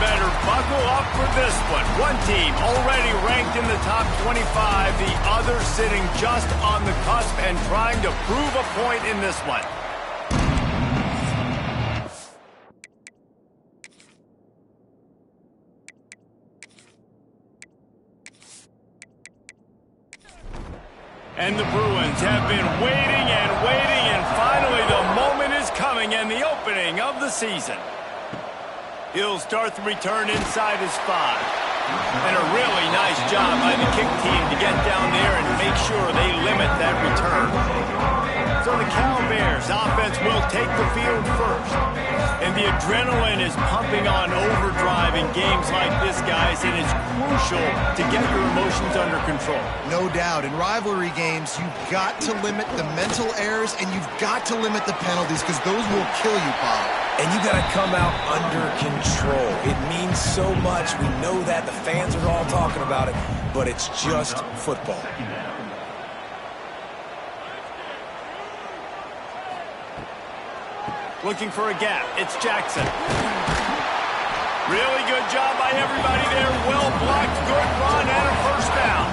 better buckle up for this one. One team already ranked in the top 25, the other sitting just on the cusp and trying to prove a point in this one. And the Bruins have been waiting and finally the moment is coming and the opening of the season. He'll start the return inside his 5. And a really nice job by the kick team to get down there and make sure they limit that return. So the Cal Bears offense will take the field first. And the adrenaline is pumping on overdrive in games like this, guys, and it's crucial to get your emotions under control. No doubt. In rivalry games, you've got to limit the mental errors and you've got to limit the penalties because those will kill you, Bob. And you got to come out under control. It means so much. We know that. The fans are all talking about it, but it's just football. Looking for a gap. It's Jackson. Really good job by everybody there. Well blocked, good run, and a first down.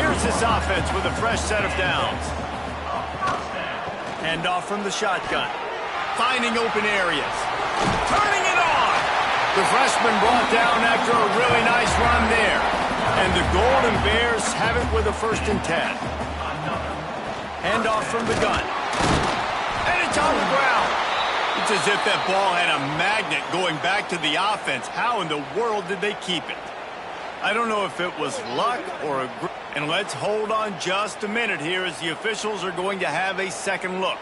Here's this offense with a fresh set of downs. Hand off from the shotgun. Finding open areas. Turning it on. The freshman brought down after a really nice run there. And the Golden Bears have it with a 1st and 10. Hand off from the gun. And it's on the ground. It's as if that ball had a magnet going back to the offense. How in the world did they keep it? I don't know if it was luck or a... And let's hold on just a minute here as the officials are going to have a second look.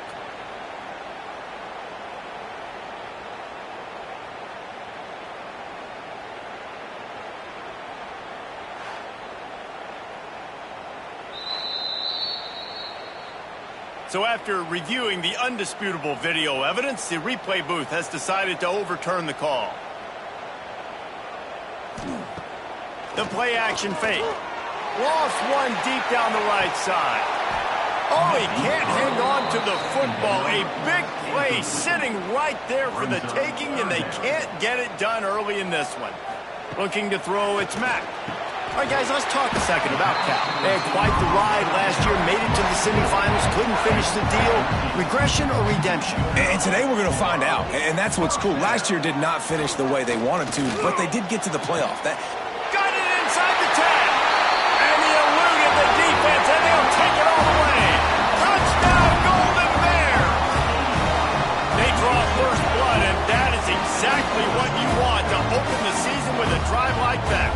So after reviewing the undisputable video evidence, the replay booth has decided to overturn the call. The play action fake. Lost one deep down the right side. Oh, he can't hang on to the football. A big play sitting right there for the taking, and they can't get it done early in this one. Looking to throw, it's Mack. All right, guys, let's talk a second about Cal. They had quite the ride last year, made it to the semifinals, couldn't finish the deal. Regression or redemption? And today we're going to find out, and that's what's cool. Last year did not finish the way they wanted to, but they did get to the playoff. Got it inside the 10, and he eluded the defense, and they'll take it all the way. Touchdown, Golden Bears! They draw first blood, and that is exactly what you want to open the season with a drive like that.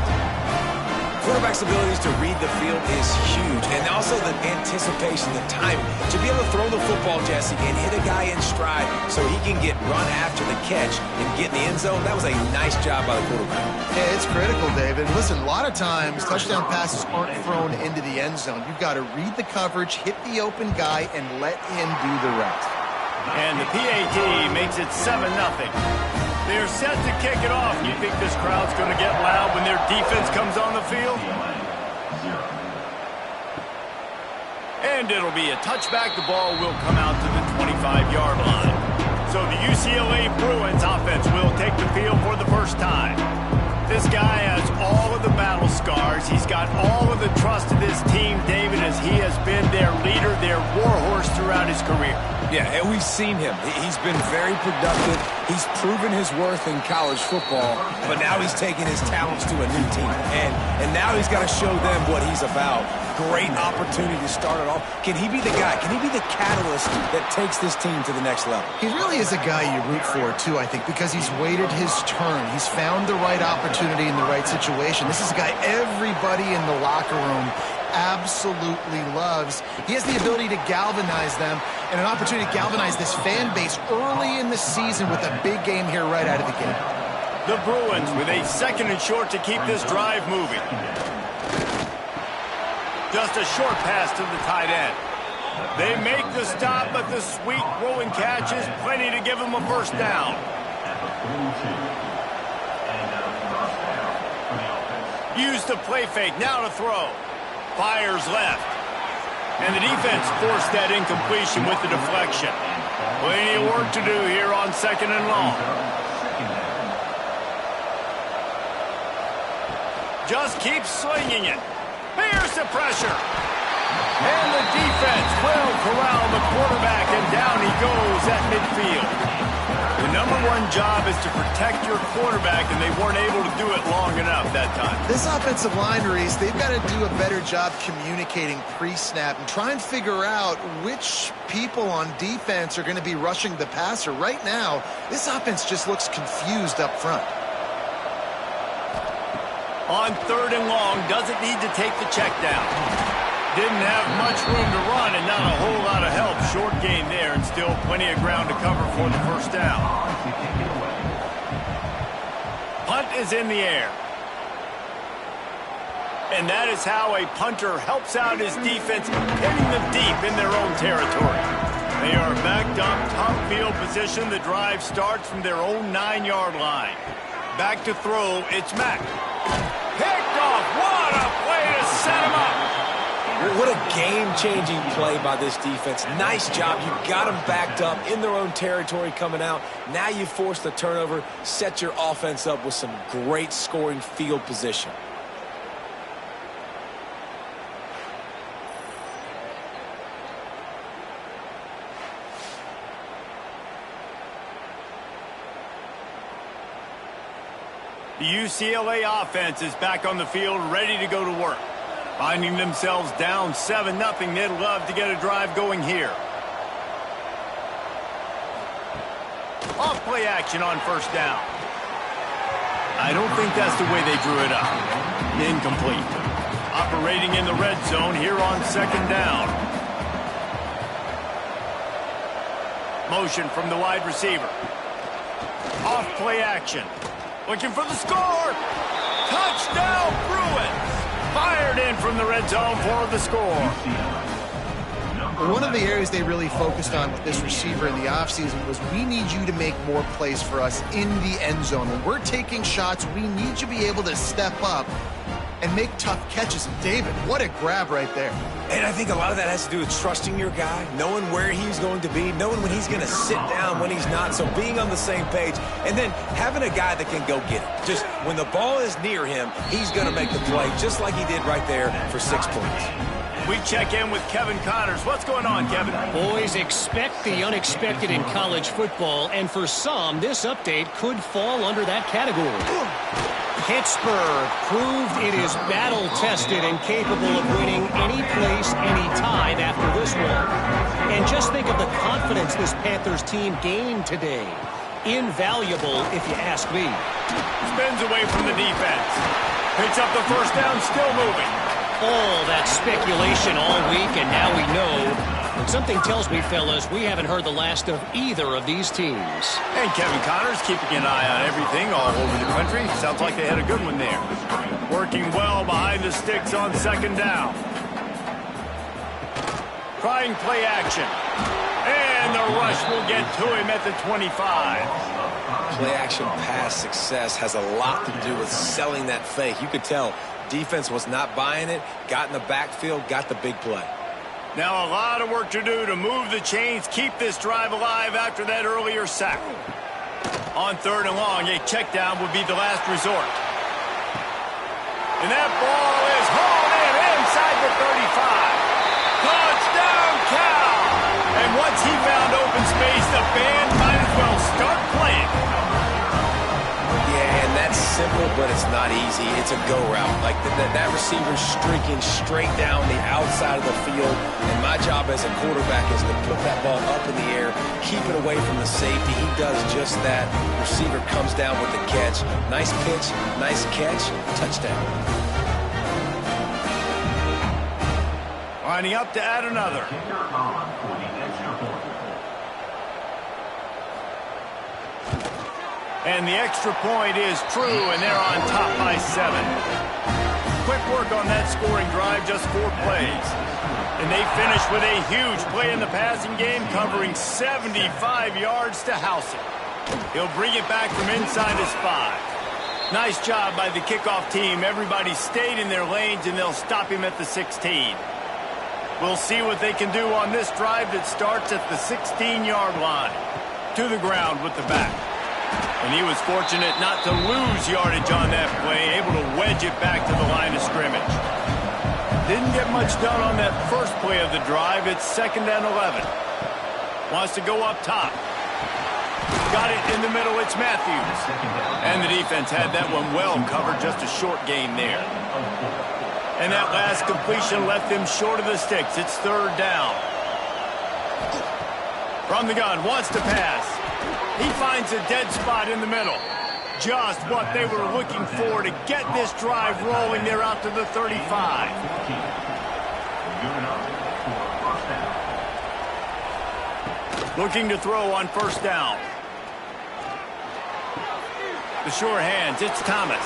Quarterback's abilities to read the field is huge, and also the anticipation, the timing. To be able to throw the football, Jesse, and hit a guy in stride so he can get run after the catch and get in the end zone, that was a nice job by the quarterback. Yeah, it's critical, David. Listen, a lot of times touchdown passes aren't thrown into the end zone. You've got to read the coverage, hit the open guy, and let him do the rest. And the PAT makes it 7-0. They're set to kick it off. You think this crowd's going to get loud when their defense comes on the field? And it'll be a touchback. The ball will come out to the 25-yard line. So the UCLA Bruins offense will take the field for the first time. This guy has all of the battle scars. He's got all of the trust of this team, David, as he has been their leader, their warhorse throughout his career. Yeah, and we've seen him. He's been very productive. He's proven his worth in college football, but now he's taking his talents to a new team. And now he's got to show them what he's about. Great opportunity to start it off. Can he be the guy? Can he be the catalyst that takes this team to the next level? He really is a guy you root for, too, I think, because he's waited his turn. He's found the right opportunity in the right situation. This is a guy everybody in the locker room absolutely loves. He has the ability to galvanize them and an opportunity to galvanize this fan base early in the season with a big game here right out of the gate. The Bruins with a 2nd and short to keep this drive moving. Just a short pass to the tight end. They make the stop, but the sweet rolling catch is plenty to give them a first down. Use the play fake, now to throw. Fires left. And the defense forced that incompletion with the deflection. Plenty of work to do here on 2nd and long. Just keep slinging it. Here's the pressure. And the defense will corral the quarterback, and down he goes at midfield. The number one job is to protect your quarterback, and they weren't able to do it long enough that time. This offensive line, Reese, they've got to do a better job communicating pre-snap and try and figure out which people on defense are going to be rushing the passer. Right now, this offense just looks confused up front. On 3rd and long, doesn't need to take the check down. Didn't have much room to run and not a whole lot of help. Short gain there and still plenty of ground to cover for the first down. Punt is in the air. And that is how a punter helps out his defense, hitting them deep in their own territory. They are backed up, top field position. The drive starts from their own 9-yard line. Back to throw, it's Mack. Picked off. What a play to set him up. What a game-changing play by this defense. Nice job. You got them backed up in their own territory coming out. Now you force the turnover, set your offense up with some great scoring field position. The UCLA offense is back on the field, ready to go to work. Finding themselves down 7-0, they'd love to get a drive going here. Off play action on first down. I don't think that's the way they drew it up. Incomplete. Operating in the red zone here on 2nd down. Motion from the wide receiver. Off play action. Looking for the score. Touchdown, Bruins. Fired in from the red zone for the score. One of the areas they really focused on with this receiver in the offseason was we need you to make more plays for us in the end zone. When we're taking shots, we need you to be able to step up and make tough catches. And David, what a grab right there. And I think a lot of that has to do with trusting your guy, knowing where he's going to be, knowing when he's going to sit down, when he's not, so being on the same page, and then having a guy that can go get it. Just when the ball is near him, he's going to make the play, just like he did right there for 6 points. We check in with Kevin Connors. What's going on, Kevin? Boys, expect the unexpected in college football, and for some, this update could fall under that category. Pittsburgh proved it is battle-tested and capable of winning any place, any time after this one. And just think of the confidence this Panthers team gained today. Invaluable, if you ask me. Spins away from the defense. Picks up the first down, still moving. All that speculation all week, and now we know. And something tells me, fellas, we haven't heard the last of either of these teams. And Kevin Connors keeping an eye on everything all over the country. Sounds like they had a good one there. Working well behind the sticks on 2nd down. Trying play action. And the rush will get to him at the 25. Play action pass success has a lot to do with selling that fake. You could tell defense was not buying it, got in the backfield, got the big play. Now a lot of work to do to move the chains, keep this drive alive after that earlier sack. On 3rd and long, a check down would be the last resort. And that ball is hauled in inside the 35. Touchdown, Cal! And once he found open space, the band might as well start playing. Yeah, and that's simple, but it's not easy. It's a go route. Like that receiver's streaking straight down the outside of the field, and my job as a quarterback is to put that ball up in the air, keep it away from the safety. He does just that. Receiver comes down with the catch. Nice pitch, nice catch, touchdown. Lining up to add another. And the extra point is true, and they're on top by 7. Quick work on that scoring drive, just 4 plays. And they finish with a huge play in the passing game, covering 75 yards to house it. He'll bring it back from inside his 5. Nice job by the kickoff team. Everybody stayed in their lanes, and they'll stop him at the 16. We'll see what they can do on this drive that starts at the 16-yard line. To the ground with the back. And he was fortunate not to lose yardage on that play, able to wedge it back to the line of scrimmage. Didn't get much done on that first play of the drive. It's 2nd and 11. Wants to go up top. Got it in the middle. It's Matthews. And the defense had that one well covered. Just a short gain there. And that last completion left them short of the sticks. It's 3rd down. From the gun, wants to pass. He finds a dead spot in the middle. Just what they were looking for to get this drive rolling. They're out to the 35. Looking to throw on 1st down. The sure hands, it's Thomas.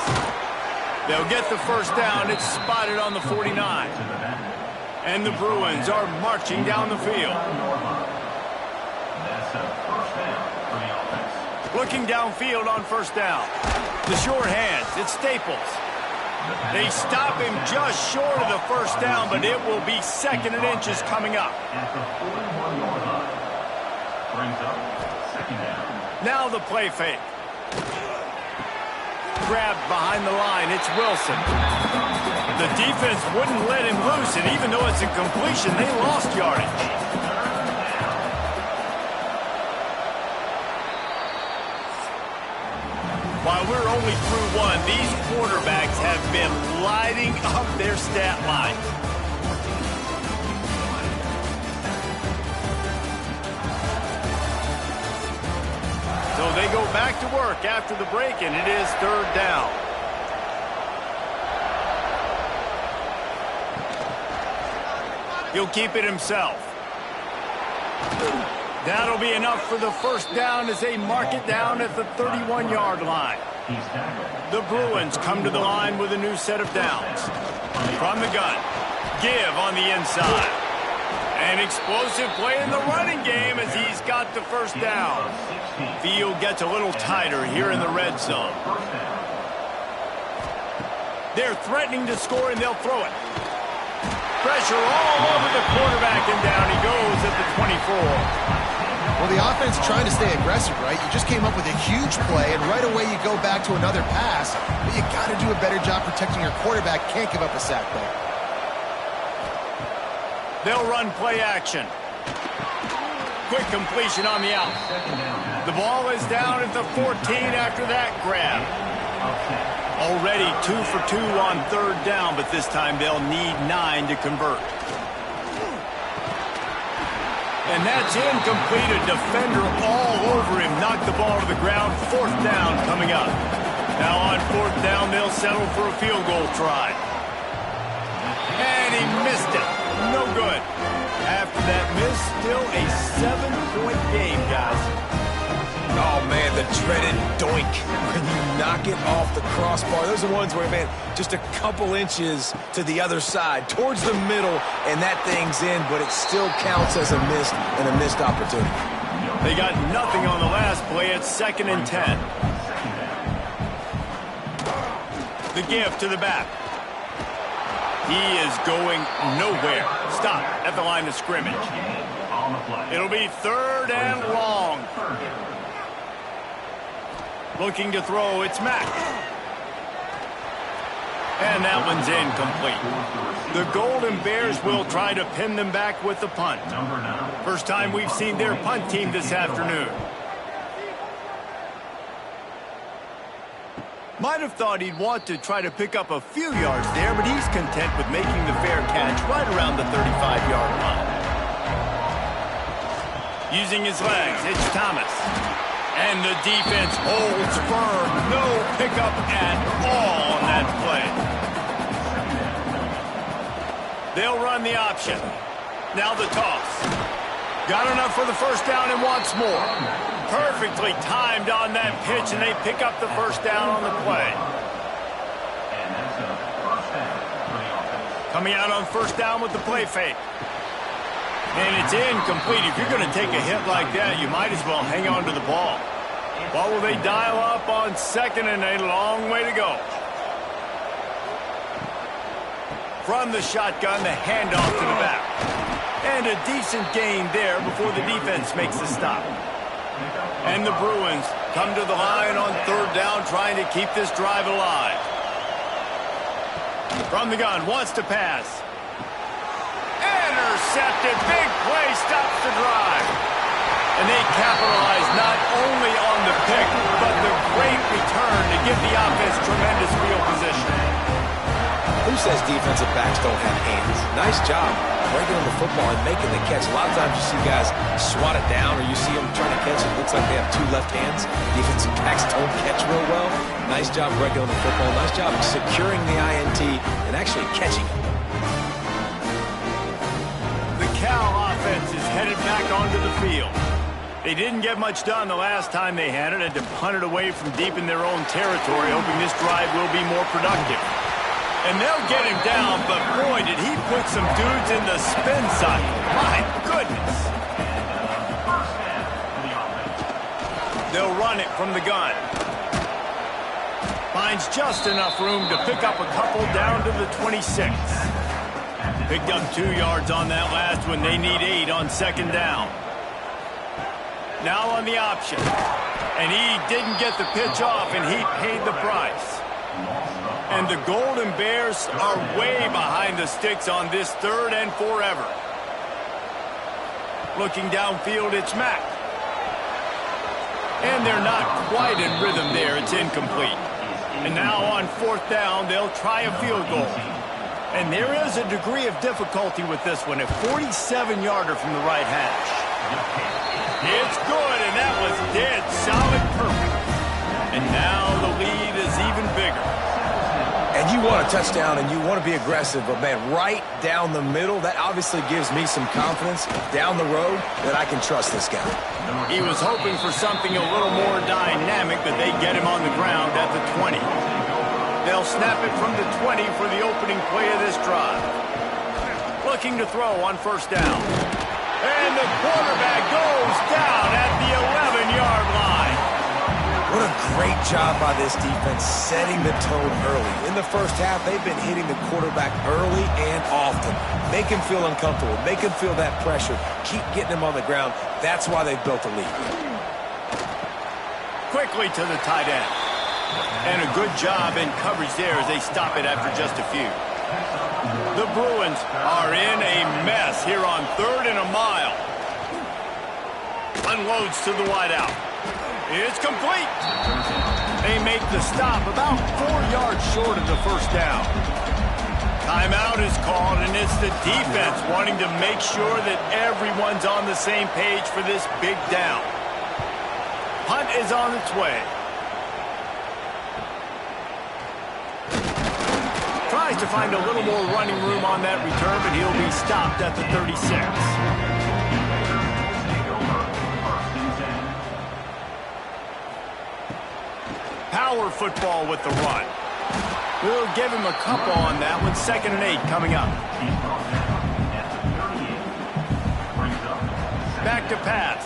They'll get the 1st down. It's spotted on the 49. And the Bruins are marching down the field. Looking downfield on 1st down. The sure hands, it's Staples. They stop him just short of the 1st down, but it will be 2nd and inches coming up. Now the play fake. Grabbed behind the line, it's Wilson. The defense wouldn't let him loose, and even though it's a completion, they lost yardage. While we're only through one, these quarterbacks have been lighting up their stat line. So they go back to work after the break, and it is 3rd down. He'll keep it himself. That'll be enough for the 1st down as they mark it down at the 31-yard line. The Bruins come to the line with a new set of downs. From the gun, give on the inside. An explosive play in the running game as he's got the 1st down. Field gets a little tighter here in the red zone. They're threatening to score, and they'll throw it. Pressure all over the quarterback, and down he goes at the 24. Well, the offense trying to stay aggressive, right? You just came up with a huge play, and right away you go back to another pass. But you got to do a better job protecting your quarterback. Can't give up a sack there. They'll run play action. Quick completion on the out. The ball is down at the 14 after that grab. Already 2 for 2 on 3rd down, but this time they'll need 9 to convert. And that's incomplete. A defender all over him. Knocked the ball to the ground. 4th down coming up. Now on 4th down, they'll settle for a field goal try. And he missed it. No good. After that miss, still a 7-point game, guys. Oh, man, the dreaded doink. When you knock it off the crossbar. Those are ones where, man, just a couple inches to the other side, towards the middle, and that thing's in, but it still counts as a miss and a missed opportunity. They got nothing on the last play. It's 2nd and 10. The give to the back. He is going nowhere. Stop at the line of scrimmage. It'll be 3rd and long. Looking to throw, it's Mack. And that one's incomplete. The Golden Bears will try to pin them back with the punt. First time we've seen their punt team this afternoon. Might have thought he'd want to try to pick up a few yards there, but he's content with making the fair catch right around the 35-yard line. Using his legs, it's Thomas. And the defense holds firm. No pickup at all on that play. They'll run the option. Now the toss. Got enough for the 1st down and wants more. Perfectly timed on that pitch, and they pick up the 1st down on the play. Coming out on 1st down with the play fake. And it's incomplete. If you're going to take a hit like that, you might as well hang on to the ball. What will they dial up on 2nd and a long way to go? From the shotgun, the handoff to the back. And a decent gain there before the defense makes the stop. And the Bruins come to the line on third down, trying to keep this drive alive. From the gun, wants to pass. Intercepted. Big play stops the drive. And they capitalize not only on the pick, but the great return to give the offense tremendous field position. Who says defensive backs don't have hands? Nice job breaking on the football and making the catch. A lot of times you see guys swat it down, or you see them trying to catch it. It looks like they have two left hands. Defensive backs don't catch real well. Nice job breaking on the football. Nice job securing the INT and actually catching it. The Cal offense is headed back onto the field. They didn't get much done the last time they had it, and to punt it away from deep in their own territory, hoping this drive will be more productive. And they'll get him down, but boy, did he put some dudes in the spin cycle. My goodness. They'll run it from the gun. Finds just enough room to pick up a couple down to the 26. Picked up 2 yards on that last one. They need 8 on second down. Now on the option. And he didn't get the pitch off, and he paid the price. And the Golden Bears are way behind the sticks on this third and forever. Looking downfield, it's Mack. And they're not quite in rhythm there. It's incomplete. And now on fourth down, they'll try a field goal. And there is a degree of difficulty with this one. A 47-yarder from the right hash. It's good, and that was dead solid perfect. And now the lead is even bigger. And you want a touchdown, and you want to be aggressive, but, man, right down the middle, that obviously gives me some confidence down the road that I can trust this guy. He was hoping for something a little more dynamic, but they get him on the ground at the 20. They'll snap it from the 20 for the opening play of this drive. Looking to throw on first down. And the quarterback goes down at the 11-yard line. What a great job by this defense setting the tone early. In the first half, they've been hitting the quarterback early and often. Make him feel uncomfortable. Make him feel that pressure. Keep getting him on the ground. That's why they've built a lead. Quickly to the tight end. And a good job in coverage there as they stop it after just a few. The Bruins are in a mess here on third and a mile. Unloads to the wideout. It's complete. They make the stop about 4 yards short of the first down. Timeout is called, and it's the defense wanting to make sure that everyone's on the same page for this big down. Punt is on its way. Tries to find a little more running room on that return, but he'll be stopped at the 36. Power football with the run. We'll give him a couple on that one. 2nd and 8 coming up. Back to pass.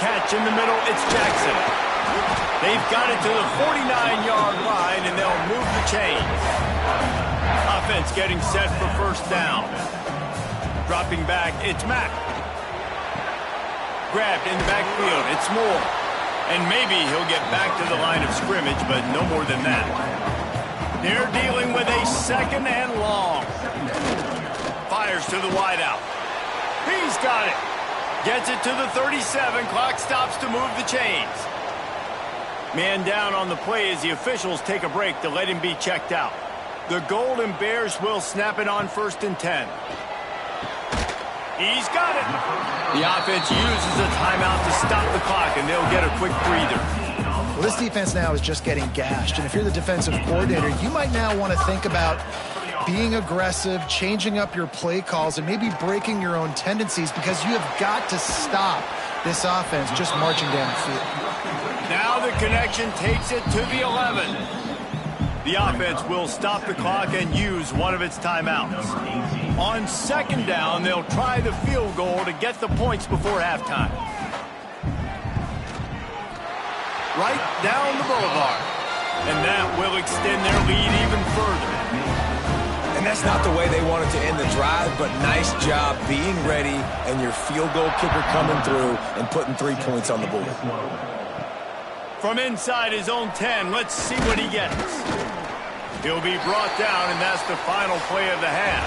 Catch in the middle. It's Jackson. They've got it to the 49-yard line, and they'll move the chains. Offense getting set for first down. Dropping back, it's Mack. Grabbed in the backfield, it's Moore. And maybe he'll get back to the line of scrimmage, but no more than that. They're dealing with a 2nd and long. Fires to the wideout. He's got it. Gets it to the 37. Clock stops to move the chains. Man down on the play as the officials take a break to let him be checked out. The Golden Bears will snap it on 1st and 10. He's got it. The offense uses a timeout to stop the clock, and they'll get a quick breather. Well, this defense now is just getting gashed, and if you're the defensive coordinator, you might now want to think about being aggressive, changing up your play calls, and maybe breaking your own tendencies, because you have got to stop this offense just marching down the field. Now the connection takes it to the 11. The offense will stop the clock and use one of its timeouts. On 2nd down, they'll try the field goal to get the points before halftime. Right down the boulevard. And that will extend their lead even further. And that's not the way they wanted to end the drive, but nice job being ready and your field goal kicker coming through and putting 3 points on the board. From inside his own 10, let's see what he gets. He'll be brought down, and that's the final play of the half.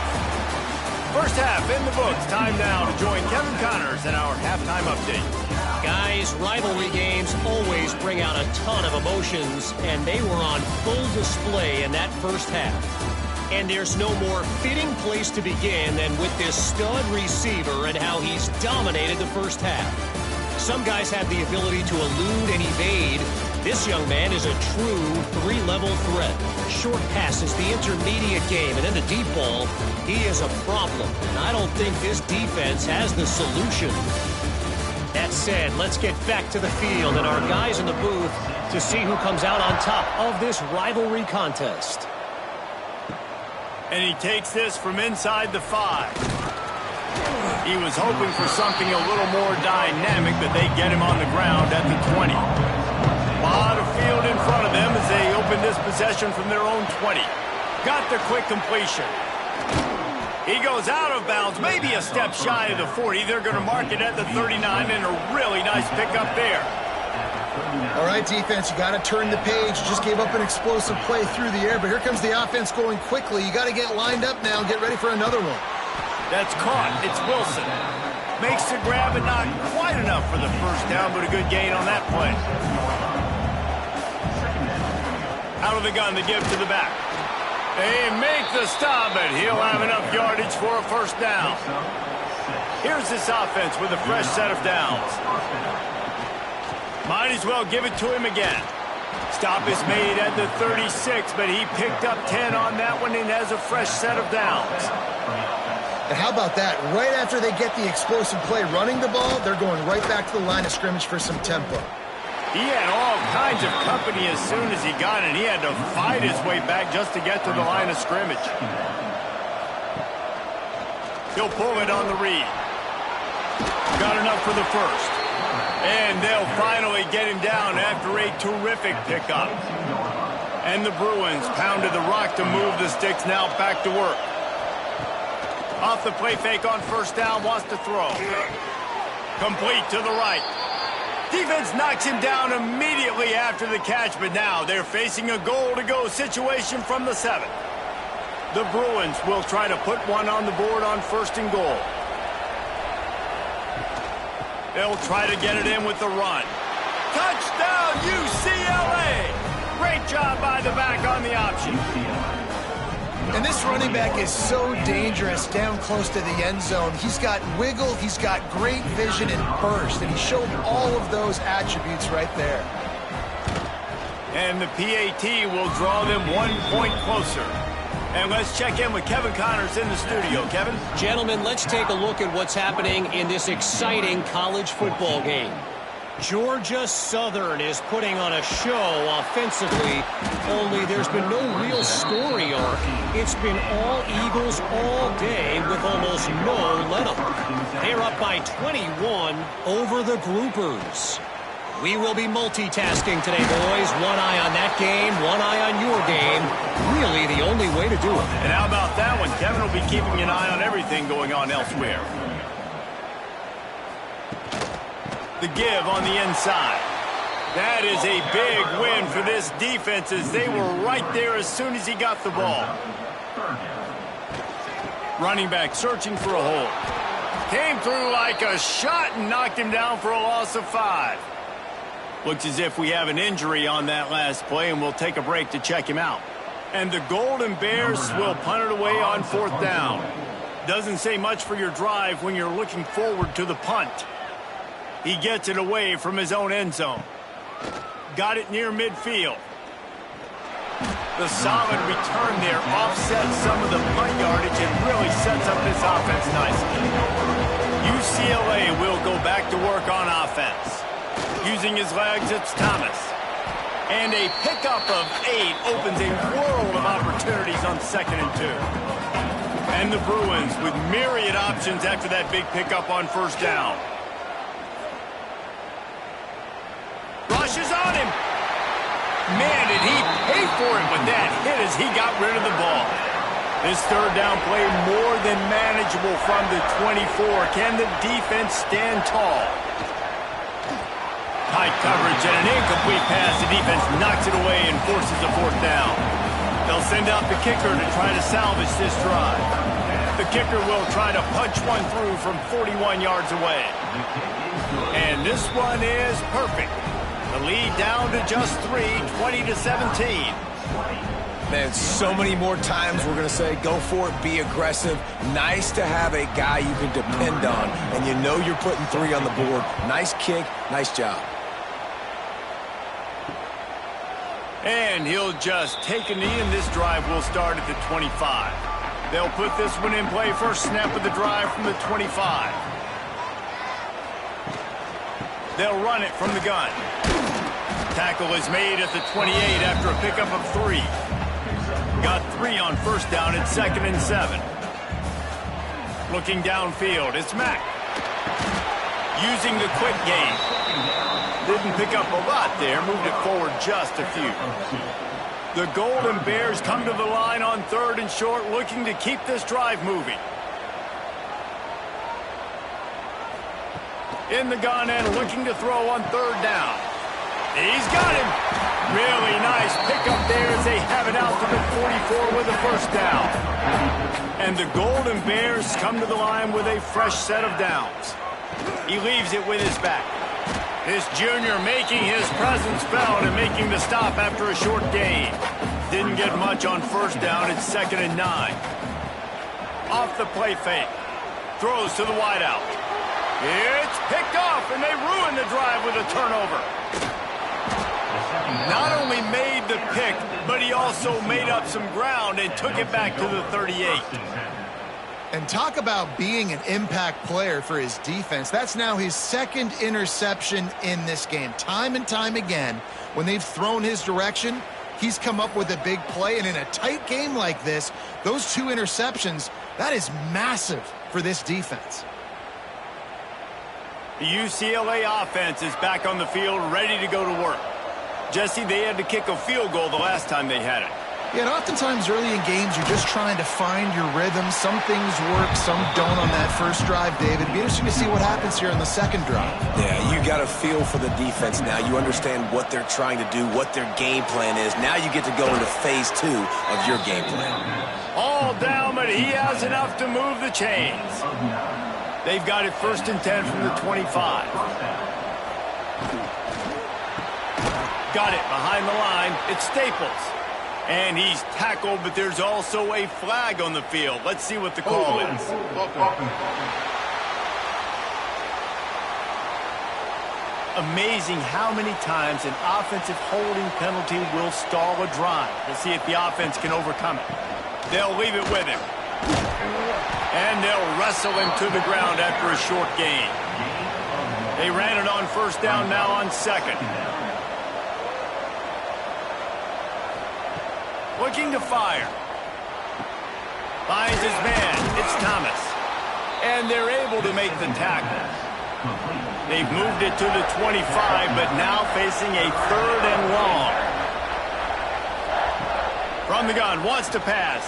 First half in the books. Time now to join Kevin Connors in our halftime update. Guys, rivalry games always bring out a ton of emotions, and they were on full display in that first half. And there's no more fitting place to begin than with this stud receiver and how he's dominated the first half. Some guys have the ability to elude and evade. This young man is a true three-level threat. Short passes, the intermediate game, and then the deep ball. He is a problem, and I don't think this defense has the solution. That said, let's get back to the field and our guys in the booth to see who comes out on top of this rivalry contest. And he takes this from inside the 5. He was hoping for something a little more dynamic, but they get him on the ground at the 20. A lot of field in front of them as they open this possession from their own 20. Got the quick completion. He goes out of bounds, maybe a step shy of the 40. They're going to mark it at the 39, and a really nice pickup there. All right, defense, you got to turn the page. You just gave up an explosive play through the air, but here comes the offense going quickly. You got to get lined up now and get ready for another one. That's caught. It's Wilson. Makes the grab, and not quite enough for the first down, but a good gain on that play. Out of the gun to give to the back. They make the stop, but he'll have enough yardage for a first down. Here's this offense with a fresh set of downs. Might as well give it to him again. Stop is made at the 36, but he picked up 10 on that one and has a fresh set of downs. And how about that? Right after they get the explosive play running the ball, they're going right back to the line of scrimmage for some tempo. He had all kinds of company as soon as he got it. He had to fight his way back just to get to the line of scrimmage. He'll pull it on the read. Got enough for the first. And they'll finally get him down after a terrific pickup. And the Bruins pounded the rock to move the sticks, now back to work. Off the play fake on first down, wants to throw. Complete to the right. Defense knocks him down immediately after the catch, but now they're facing a goal-to-go situation from the 7. The Bruins will try to put one on the board on first and goal. They'll try to get it in with the run. Touchdown, UCLA! Great job by the back on the option. And this running back is so dangerous down close to the end zone. He's got wiggle, he's got great vision and burst, and he showed all of those attributes right there. And the PAT will draw them 1 point closer. And let's check in with Kevin Connors in the studio. Kevin? Gentlemen, let's take a look at what's happening in this exciting college football game. Georgia Southern is putting on a show offensively, only there's been no real story arc. It's been all Eagles all day with almost no let-up. They're up by 21 over the Groupers. We will be multitasking today, boys. One eye on that game, one eye on your game. Really the only way to do it. And how about that one? Kevin will be keeping an eye on everything going on elsewhere. The give on the inside. That is a big win for this defense as they were right there as soon as he got the ball. Running back searching for a hole. Came through like a shot and knocked him down for a loss of 5. Looks as if we have an injury on that last play, and we'll take a break to check him out. And the Golden Bears will punt it away on fourth down. Doesn't say much for your drive when you're looking forward to the punt. He gets it away from his own end zone. Got it near midfield. The solid return there offsets some of the punt yardage and really sets up this offense nicely. UCLA will go back to work on offense. Using his legs, it's Thomas. And a pickup of 8 opens a world of opportunities on 2nd and 2. And the Bruins with myriad options after that big pickup on first down. Rushes on him. Man, did he pay for it with that hit as he got rid of the ball. This third down play more than manageable from the 24. Can the defense stand tall? Great coverage and an incomplete pass. The defense knocks it away and forces a fourth down. They'll send out the kicker to try to salvage this drive. The kicker will try to punch one through from 41 yards away. And this one is perfect. The lead down to just 3, 20-17. Man, so many more times we're going to say, go for it, be aggressive. Nice to have a guy you can depend on, and you know you're putting 3 on the board. Nice kick, nice job. And he'll just take a knee, and this drive will start at the 25. They'll put this one in play first snap of the drive from the 25. They'll run it from the gun. Tackle is made at the 28 after a pickup of 3. Got 3 on first down at 2nd and 7. Looking downfield, it's Mack. Using the quick game. Didn't pick up a lot there, moved it forward just a few. The Golden Bears come to the line on 3rd and short, looking to keep this drive moving. In the gun and looking to throw on 3rd down. He's got him. Really nice pickup there as they have it out to the 44 with a first down. And the Golden Bears come to the line with a fresh set of downs. He leaves it with his back. This junior making his presence felt and making the stop after a short gain. Didn't get much on first down. It's 2nd and 9. Off the play fake. Throws to the wideout. It's picked off, and they ruin the drive with a turnover. Not only made the pick, but he also made up some ground and took it back to the 38. And talk about being an impact player for his defense. That's now his 2nd interception in this game. Time and time again, when they've thrown his direction, he's come up with a big play. And in a tight game like this, those 2 interceptions, that is massive for this defense. The UCLA offense is back on the field, ready to go to work. Jesse, they had to kick a field goal the last time they had it. Yeah, and oftentimes early in games, you're just trying to find your rhythm. Some things work, some don't on that first drive, David. It'd be interesting to see what happens here on the 2nd drive. Yeah, you got a feel for the defense now. You understand what they're trying to do, what their game plan is. Now you get to go into phase 2 of your game plan. All down, but he has enough to move the chains. They've got it 1st and 10 from the 25. Got it behind the line. It's Staples. And he's tackled, but there's also a flag on the field. Let's see what the call is. Amazing how many times an offensive holding penalty will stall a drive. We'll see if the offense can overcome it. They'll leave it with him. And they'll wrestle him to the ground after a short gain. They ran it on first down, now on 2nd. Looking to fire. Finds his man. It's Thomas. And they're able to make the tackle. They've moved it to the 25, but now facing a 3rd and long. From the gun, wants to pass.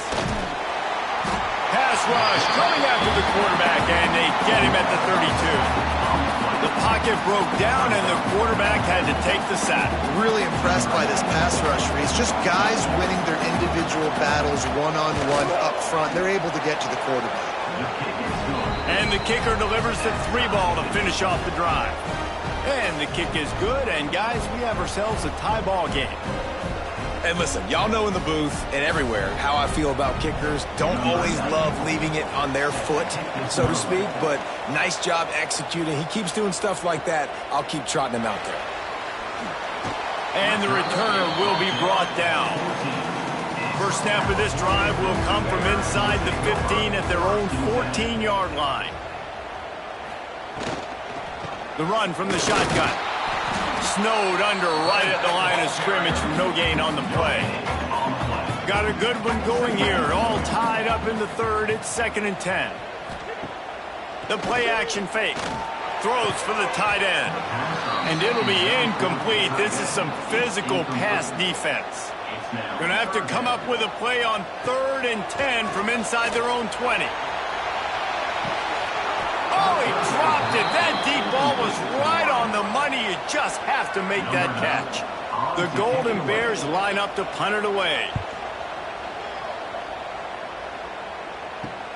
Pass rush coming after the quarterback, and they get him at the 32. The pocket broke down, and the quarterback had to take the sack. Really impressed by this pass rush, Reese. Just guys winning their individual battles one-on-one up front. They're able to get to the quarterback. And the kicker delivers the 3 ball to finish off the drive. And the kick is good, and guys, we have ourselves a tie ball game. And listen, y'all know in the booth and everywhere how I feel about kickers. Don't always love leaving it on their foot, so to speak, but nice job executing. He keeps doing stuff like that. I'll keep trotting him out there. And the returner will be brought down. First snap of this drive will come from inside the 15 at their own 14-yard line. The run from the shotgun. Snowed under right at the line of scrimmage from no gain on the play. Got a good one going here. All tied up in the 3rd. It's 2nd and 10. The play action fake. Throws for the tight end. And it'll be incomplete. This is some physical pass defense. Gonna have to come up with a play on 3rd and 10 from inside their own 20. Oh, he dropped it. That deep ball was right on the money. You just have to make that catch. The Golden Bears line up to punt it away.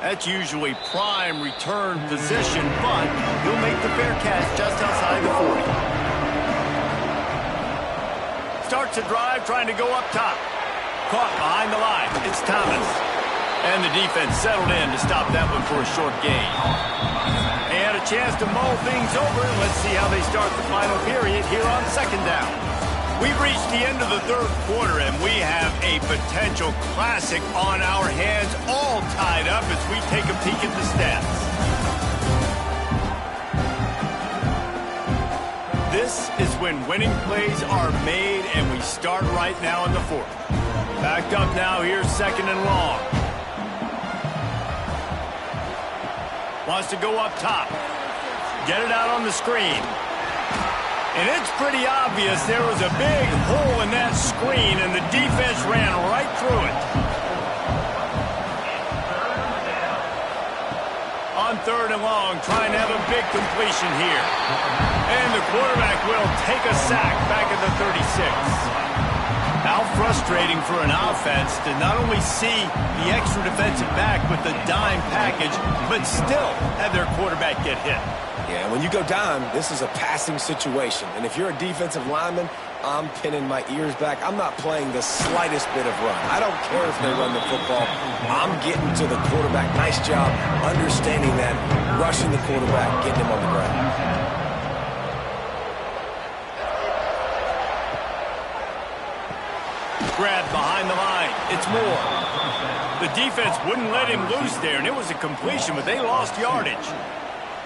That's usually prime return position, but he'll make the fair catch just outside the 40. Starts a drive trying to go up top. Caught behind the line. It's Thomas. And the defense settled in to stop that one for a short gain. They had a chance to mull things over. Let's see how they start the final period here on second down. We've reached the end of the third quarter, and we have a potential classic on our hands, all tied up as we take a peek at the stats. This is when winning plays are made, and we start right now in the fourth. Backed up now, here's second and long. Wants to go up top. Get it out on the screen. And it's pretty obvious there was a big hole in that screen, and the defense ran right through it. On third and long, trying to have a big completion here. And the quarterback will take a sack back at the 36. How frustrating for an offense to not only see the extra defensive back with the dime package, but still have their quarterback get hit. Yeah, when you go down, this is a passing situation. And if you're a defensive lineman, I'm pinning my ears back. I'm not playing the slightest bit of run. I don't care if they run the football. I'm getting to the quarterback. Nice job understanding that, rushing the quarterback, getting him on the ground. Grab behind the line. It's Moore. The defense wouldn't let him loose there, and it was a completion, but they lost yardage.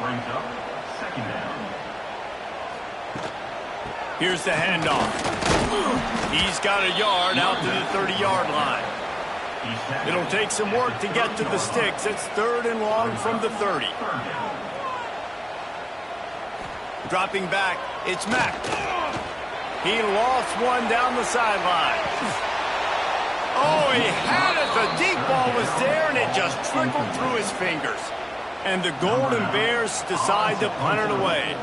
Brings up second down. Here's the handoff. He's got a yard out to the 30-yard line. It'll take some work to get to the sticks. It's third and long from the 30. Dropping back, it's Mack. He lost one down the sideline. Oh, he had it. The deep ball was there, and it just trickled through his fingers. And the Golden Bears decide to punt it away.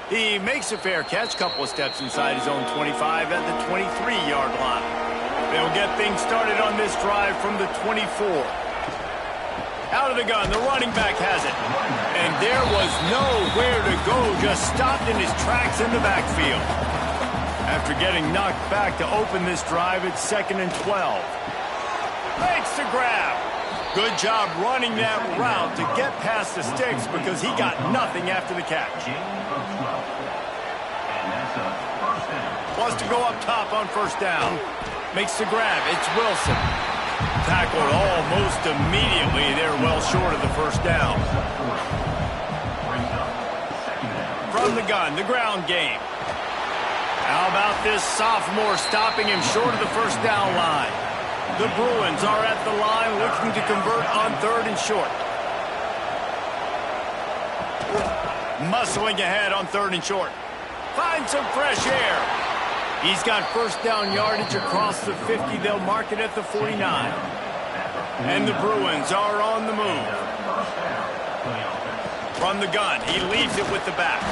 He makes a fair catch, couple of steps inside his own 25 at the 23-yard line. They'll get things started on this drive from the 24. Out of the gun, the running back has it. And there was nowhere to go, just stopped in his tracks in the backfield. After getting knocked back to open this drive, it's second and 12. Makes the grab. Good job running that route to get past the sticks because he got nothing after the catch. Wants to go up top on first down. Makes the grab. It's Wilson. Tackled almost immediately. They're well short of the first down. From the gun, the ground game. How about this sophomore stopping him short of the first down line? The Bruins are at the line looking to convert on third and short. Muscling ahead on third and short. Finds some fresh air. He's got first down yardage across the 50. They'll mark it at the 49. And the Bruins are on the move. From the gun, he leaves it with the back.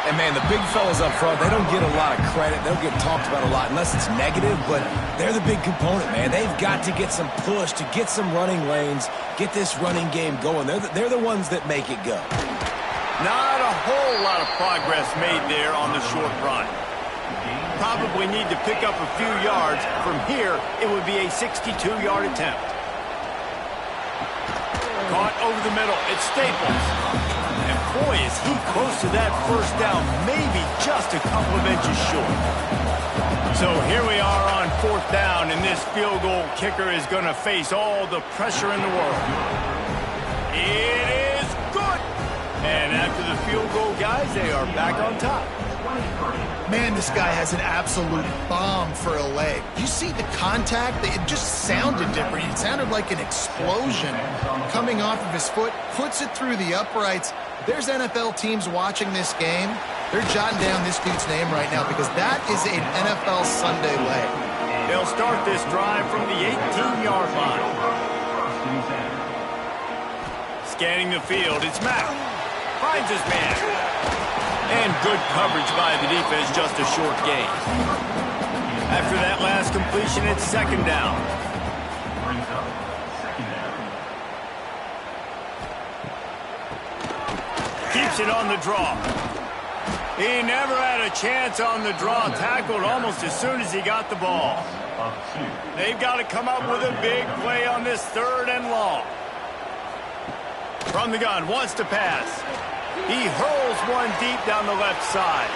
And, man, the big fellas up front, they don't get a lot of credit. They don't get talked about a lot unless it's negative, but they're the big component, man. They've got to get some push, to get some running lanes, get this running game going. They're the ones that make it go. Not a whole lot of progress made there on the short run. Probably need to pick up a few yards. From here, it would be a 62-yard attempt. Caught over the middle. It's Staples. And boy, is he close to that first down, maybe just a couple of inches short. So here we are on fourth down, and this field goal kicker is going to face all the pressure in the world. It is good. And after the field goal, guys, they are back on top. Man, this guy has an absolute bomb for a leg. You see the contact? It just sounded different. It sounded like an explosion coming off of his foot, puts it through the uprights. There's NFL teams watching this game. They're jotting down this dude's name right now because that is an NFL Sunday leg. They'll start this drive from the 18-yard line. Scanning the field, it's Mack. Finds his man. And good coverage by the defense, just a short gain. After that last completion, it's second down. Brings up second down. Keeps it on the draw. He never had a chance on the draw. Tackled almost as soon as he got the ball. Of 2. They've got to come up with a big play on this 3rd and long. From the gun, wants to pass. He hurls one deep down the left side.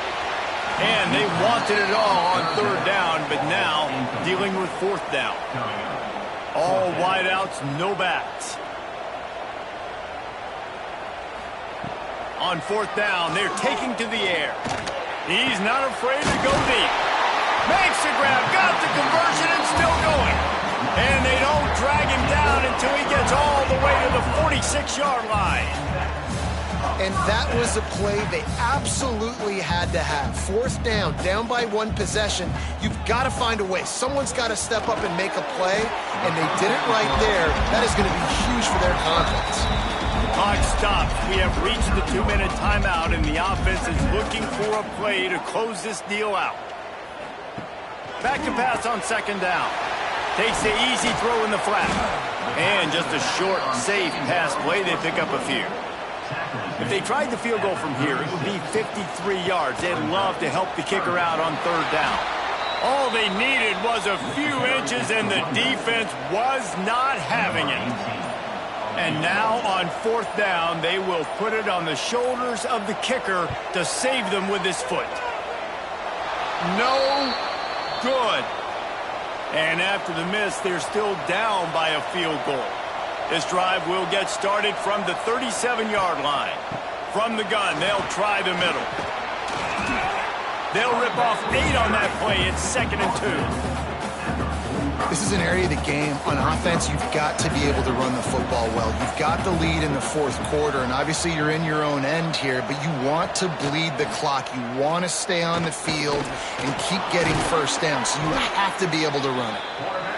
And they wanted it all on 3rd down, but now dealing with 4th down. All wideouts, no backs. On 4th down, they're taking to the air. He's not afraid to go deep. Makes the grab, got the conversion, and still going. And they don't drag him down until he gets all the way to the 46-yard line. And that was a play they absolutely had to have. 4th down by 1 possession. You've got to find a way. Someone's got to step up and make a play, and they did it right there. That is going to be huge for their confidence. Clock stops. We have reached the 2-minute timeout, and the offense is looking for a play to close this deal out. Back to pass on 2nd down. Takes the easy throw in the flat. And just a short, safe pass play. They pick up a few. If they tried the field goal from here, it would be 53 yards. They'd love to help the kicker out on 3rd down. All they needed was a few inches, and the defense was not having it. And now on 4th down, they will put it on the shoulders of the kicker to save them with his foot. No good. And after the miss, they're still down by a field goal. This drive will get started from the 37-yard line. From the gun, they'll try the middle. They'll rip off 8 on that play. It's 2nd and 2. This is an area of the game. On offense, you've got to be able to run the football well. You've got the lead in the 4th quarter, and obviously you're in your own end here, but you want to bleed the clock. You want to stay on the field and keep getting 1st down, so you have to be able to run it.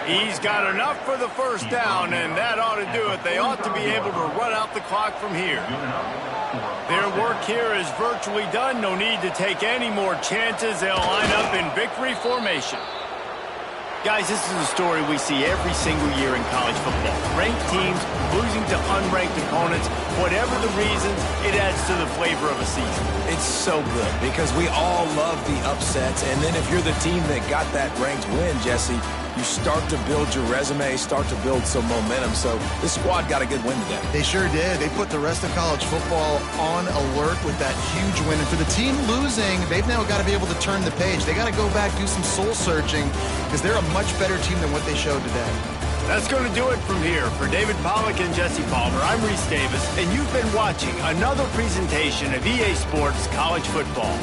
He's got enough for the 1st down, and that ought to do it. They ought to be able to run out the clock from here. Their work here is virtually done. No need to take any more chances. They'll line up in victory formation. Guys, this is a story we see every single year in college football. Ranked teams losing to unranked opponents. Whatever the reasons, it adds to the flavor of a season. It's so good because we all love the upsets. And then if you're the team that got that ranked win, Jesse, you start to build your resume, start to build some momentum. So this squad got a good win today. They sure did. They put the rest of college football on alert with that huge win. And for the team losing, they've now got to be able to turn the page. They got to go back, do some soul searching, because they're a much better team than what they showed today. That's going to do it from here. For David Pollack and Jesse Palmer, I'm Reese Davis, and you've been watching another presentation of EA Sports College Football.